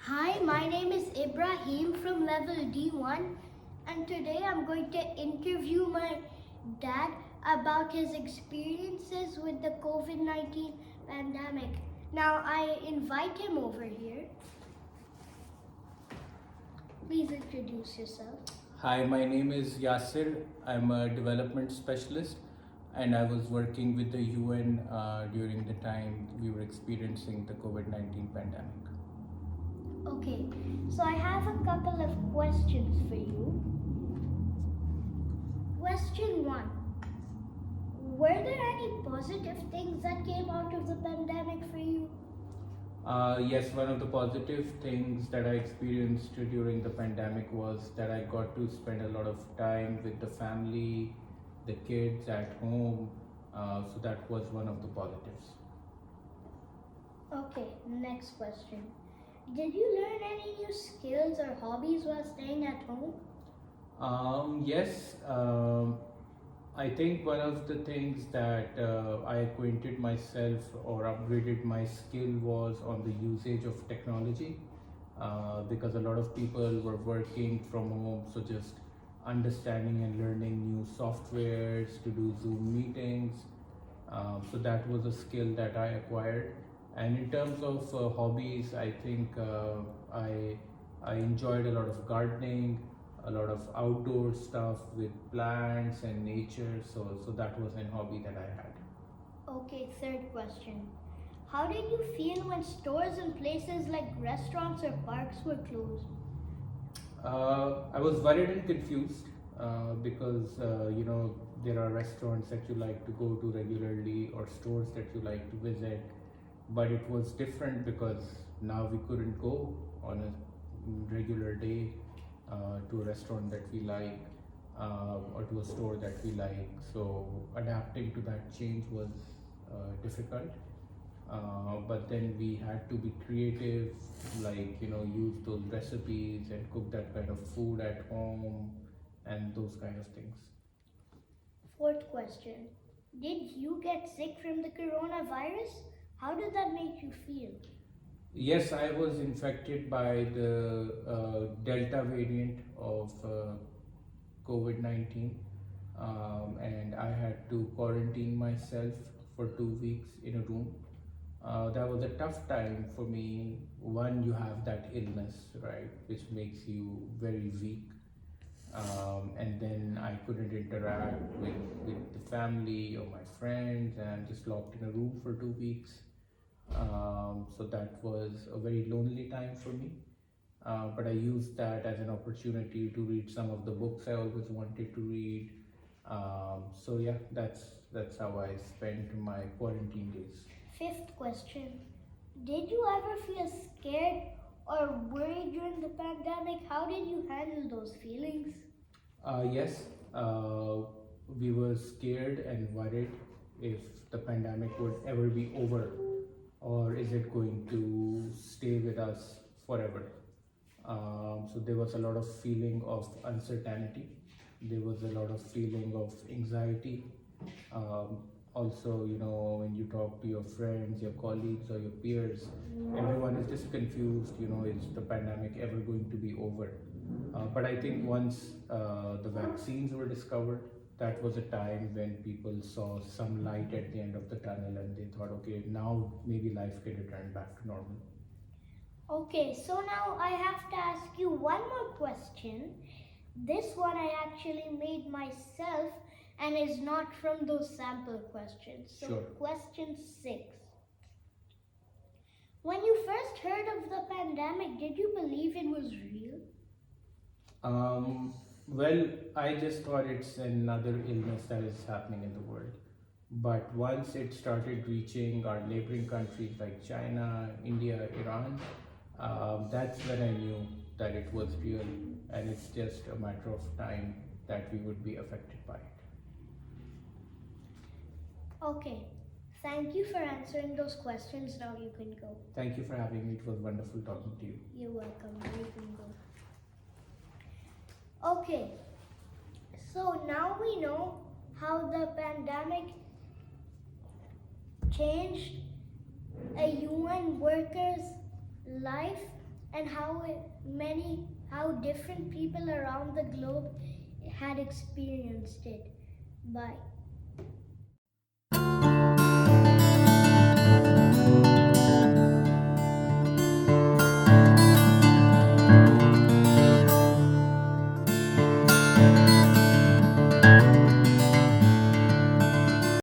Hi, my name is Ibrahim from level D1, and today I'm going to interview my dad about his experiences with the COVID-19 pandemic. Now, I invite him over here. Please introduce yourself. Hi, my name is Yasir. I'm a development specialist and I was working with the UN during the time we were experiencing the COVID 19 pandemic. Okay, so I have a couple of questions for you. Question 1. Were there any positive things that came out of the pandemic for you? Yes, one of the positive things that I experienced during the pandemic was that I got to spend a lot of time with the family, the kids at home. So that was one of the positives. Okay, next question. Did you learn any new skills or hobbies while staying at home? Yes, I think one of the things that I acquainted myself or upgraded my skill was on the usage of technology because a lot of people were working from home. So just understanding and learning new softwares to do Zoom meetings. So that was a skill that I acquired. And in terms of hobbies, I think I enjoyed a lot of gardening, a lot of outdoor stuff with plants and nature. So that was an hobby that I had. Okay, third question. How did you feel when stores and places like restaurants or parks were closed? I was worried and confused because there are restaurants that you like to go to regularly or stores that you like to visit, but it was different because now we couldn't go on a regular day to a restaurant that we like or to a store that we like. So adapting to that change was difficult. But then we had to be creative, like use those recipes and cook that kind of food at home and those kind of things. Fourth question. Did you get sick from the coronavirus? How did that make you feel? Yes, I was infected by the Delta variant of COVID 19, and I had to quarantine myself for 2 weeks in a room. That was a tough time for me. One, you have that illness, right, which makes you very weak. And then I couldn't interact with the family or my friends, and I'm just locked in a room for 2 weeks. So that was a very lonely time for me. But I used that as an opportunity to read some of the books I always wanted to read. So yeah, that's how I spent my quarantine days. Fifth question. Did you ever feel scared or worried during the pandemic? How did you handle those feelings? Yes, we were scared and worried if the pandemic would ever be over, or is it going to stay with us forever. So there was a lot of feeling of uncertainty. There was a lot of feeling of anxiety. Um, Also, when you talk to your friends, your colleagues, or your peers, everyone is just confused. Is the pandemic ever going to be over? But I think once the vaccines were discovered, that was a time when people saw some light at the end of the tunnel and they thought, okay, now maybe life can return back to normal. Okay, so now I have to ask you one more question. This one I actually made myself and is not from those sample questions. So, Sure. question 6. When you first heard of the pandemic, did you believe it was real? Well, I just thought it's another illness that is happening in the world. But once it started reaching our neighboring countries like China, India, Iran, that's when I knew that it was real and it's just a matter of time that we would be affected by it. Okay, thank you for answering those questions. Now you can go. Thank you for having me. It was wonderful talking to you. You're welcome. Now you can go. Okay, so now we know how the pandemic changed a UN worker's life and how different people around the globe had experienced it. Bye.